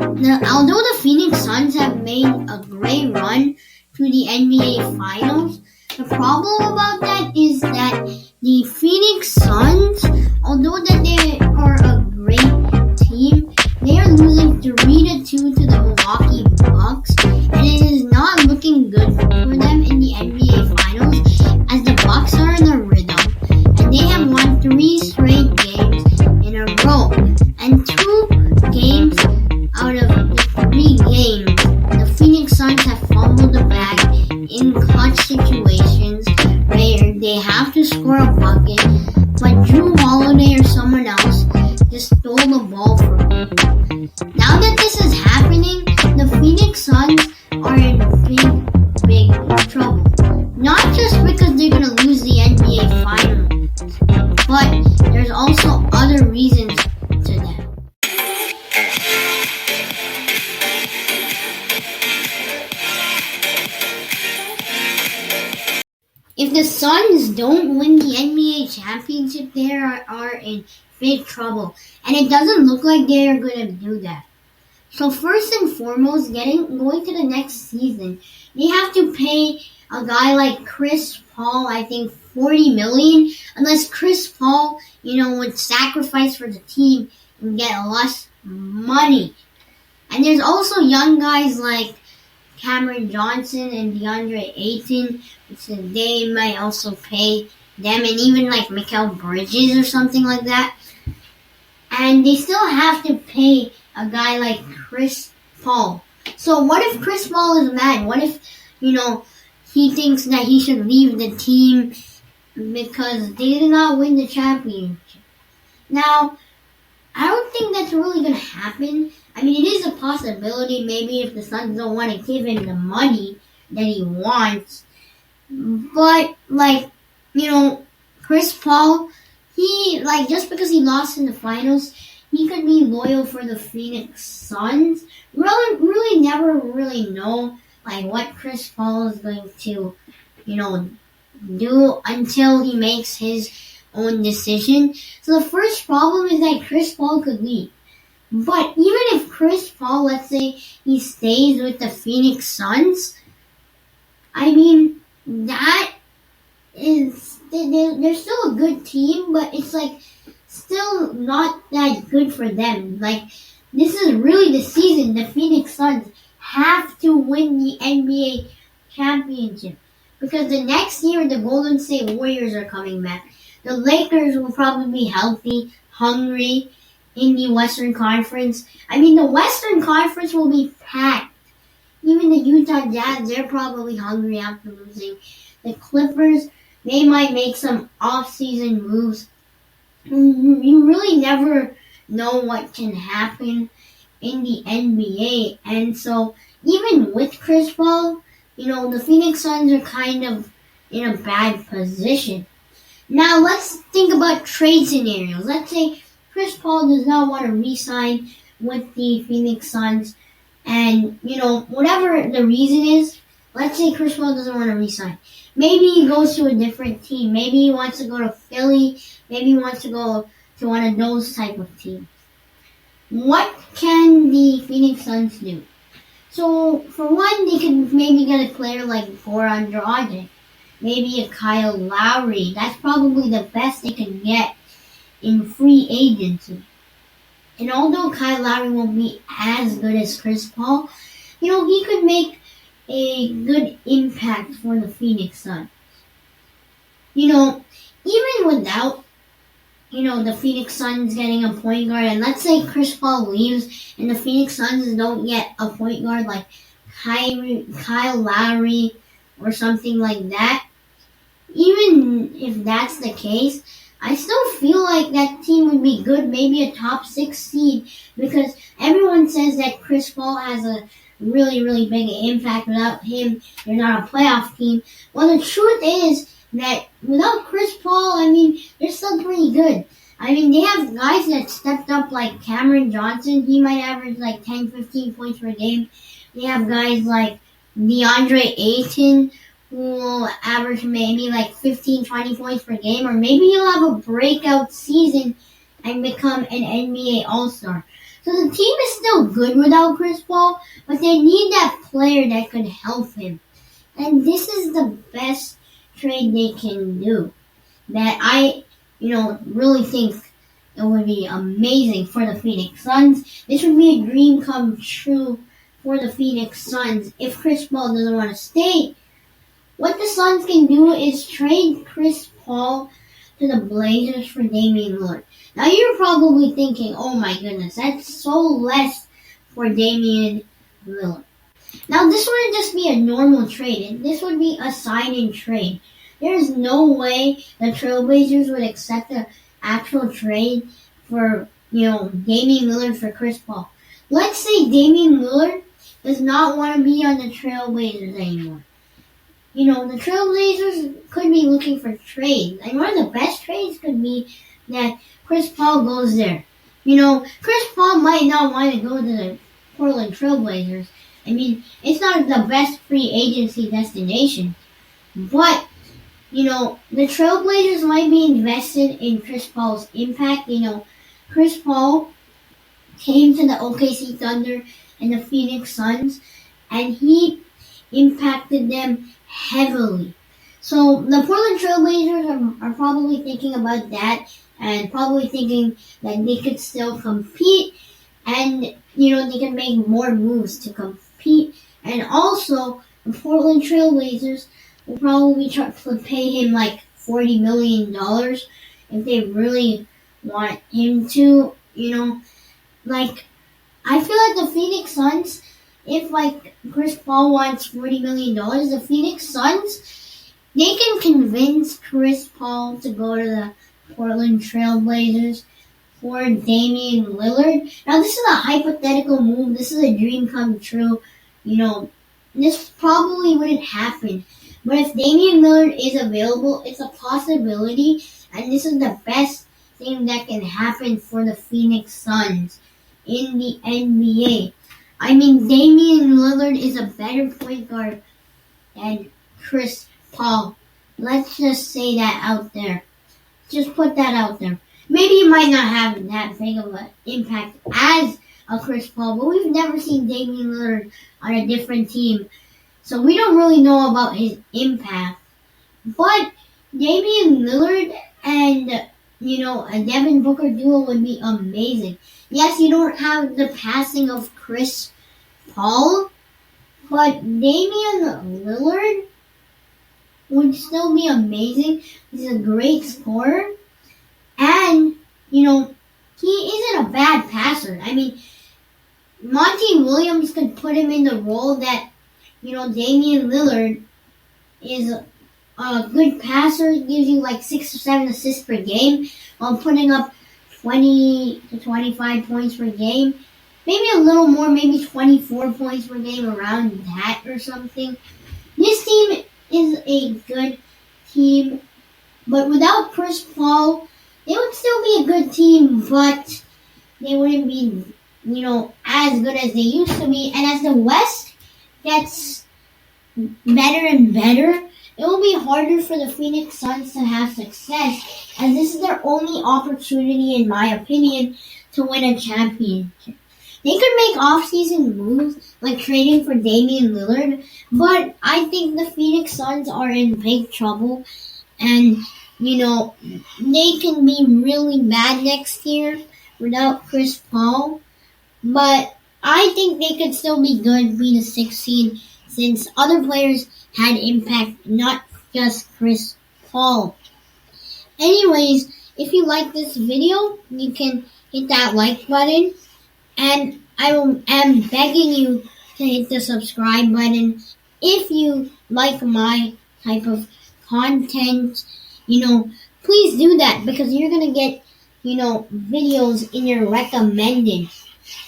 Although the Phoenix Suns have made a great run to the NBA Finals, the problem about that is that the Phoenix Suns, although that they are a great team, they are losing 3-2 to the Milwaukee Bucks, and it is not looking good for them in the NBA Finals as the Bucks are in a rhythm and they have won 3 straight games in a row, and 2 games out of the 3 games, the Phoenix Suns have fumbled the bag in clutch situations where they have to score a bucket, but Drew Holiday or someone else just stole the ball from them. Now that this is happening, the Phoenix Suns are in big trouble. Not just because they're going to lose the NBA Finals, but there's also other reasons to that. If the Suns don't win the NBA championship, they are in big trouble. And it doesn't look like they are going to do that. So first and foremost, going to the next season, they have to pay a guy like Chris Paul, I think $40 million, unless Chris Paul, would sacrifice for the team and get less money. And there's also young guys like Cameron Johnson and DeAndre Ayton, which they might also pay them, and even like Mikal Bridges or something like that. And they still have to pay a guy like Chris Paul. So what if Chris Paul is mad? What if, he thinks that he should leave the team because they did not win the championship? Now, I don't think that's really going to happen. I mean, it is a possibility, maybe if the Suns don't want to give him the money that he wants. But, Chris Paul, just because he lost in the finals, he could be loyal for the Phoenix Suns. Really never really know, what Chris Paul is going to, do until he makes his own decision. So the first problem is that Chris Paul could leave. But even if Chris Paul, let's say he stays with the Phoenix Suns, I mean, that is, they're still a good team, but it's still not that good for them. This is really the season the Phoenix Suns have to win the NBA championship. Because the next year, the Golden State Warriors are coming back. The Lakers will probably be healthy, hungry in the Western Conference. I mean, the Western Conference will be packed. Even the Utah Jazz, they're probably hungry after losing. The Clippers, they might make some off-season moves. You really never know what can happen in the NBA. And so, even with Chris Paul, the Phoenix Suns are kind of in a bad position. Now, let's think about trade scenarios. Let's say Chris Paul does not want to re-sign with the Phoenix Suns, and, whatever the reason is, let's say Chris Paul doesn't want to re-sign. Maybe he goes to a different team. Maybe he wants to go to Philly. Maybe he wants to go to one of those type of teams. What can the Phoenix Suns do? So, for one, they could maybe get a player like Goran Dragic. Maybe a Kyle Lowry. That's probably the best they can get in free agency. And although Kyle Lowry won't be as good as Chris Paul, he could make a good impact for the Phoenix Suns. Even without, the Phoenix Suns getting a point guard, and let's say Chris Paul leaves and the Phoenix Suns don't get a point guard like Kyle Lowry or something like that, even if that's the case, I still feel like that team would be good, maybe a top 6 seed, because everyone says that Chris Paul has a really, really big impact. Without him, they're not a playoff team. Well, the truth is that without Chris Paul, they're still pretty good. They have guys that stepped up like Cameron Johnson. He might average 10, 15 points per game. They have guys like DeAndre Ayton, who will average maybe 15, 20 points per game, or maybe he'll have a breakout season and become an NBA All-Star. So the team is still good without Chris Paul, but they need that player that could help him. And this is the best trade they can do. That I, really think it would be amazing for the Phoenix Suns. This would be a dream come true for the Phoenix Suns if Chris Paul doesn't want to stay. What the Suns can do is trade Chris Paul to the Blazers for Damian Lillard. Now you're probably thinking, oh my goodness, that's so less for Damian Lillard. Now this wouldn't just be a normal trade. This would be a sign-in trade. There's no way the Trailblazers would accept an actual trade for, Damian Lillard for Chris Paul. Let's say Damian Lillard does not want to be on the Trailblazers anymore. The Trailblazers could be looking for trades. And one of the best trades could be that Chris Paul goes there. Chris Paul might not want to go to the Portland Trailblazers. I mean, it's not the best free agency destination. But, the Trailblazers might be invested in Chris Paul's impact. Chris Paul came to the OKC Thunder and the Phoenix Suns, and he impacted them heavily. So the Portland Trailblazers are probably thinking about that and probably thinking that they could still compete and, they can make more moves to compete. And also, the Portland Trailblazers will probably try to pay him like $40 million if they really want him to, I feel like the Phoenix Suns, if Chris Paul wants $40 million, the Phoenix Suns, they can convince Chris Paul to go to the Portland Trailblazers for Damian Lillard. Now this is a hypothetical move. This is a dream come true. This probably wouldn't happen. But if Damian Lillard is available, it's a possibility, and this is the best thing that can happen for the Phoenix Suns in the NBA. I mean, Damian Lillard is a better point guard than Chris Paul. Let's just say that out there. Just put that out there. Maybe he might not have that big of an impact as a Chris Paul, but we've never seen Damian Lillard on a different team. So we don't really know about his impact. But Damian Lillard and, a Devin Booker duo would be amazing. Yes, you don't have the passing of Chris Paul, but Damian Lillard would still be amazing. He's a great scorer. And, he isn't a bad passer. I mean, Monty Williams could put him in the role that, Damian Lillard is a good passer, gives you like 6 or 7 assists per game while putting up 20 to 25 points per game. Maybe a little more, maybe 24 points per game, around that or something. This team is a good team, but without Chris Paul, they would still be a good team, but they wouldn't be, as good as they used to be. And as the West gets better and better, it will be harder for the Phoenix Suns to have success, as this is their only opportunity, in my opinion, to win a championship. They could make off-season moves, like trading for Damian Lillard, but I think the Phoenix Suns are in big trouble, and, they can be really bad next year without Chris Paul, but I think they could still be good, be the 6th seed, since other players had impact, not just Chris Paul. Anyways, if you like this video, you can hit that like button, and I am begging you to hit the subscribe button if you like my type of content. Please do that, because you're going to get, videos in your recommended.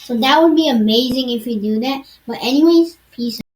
So that would be amazing if you do that. But anyways, peace out.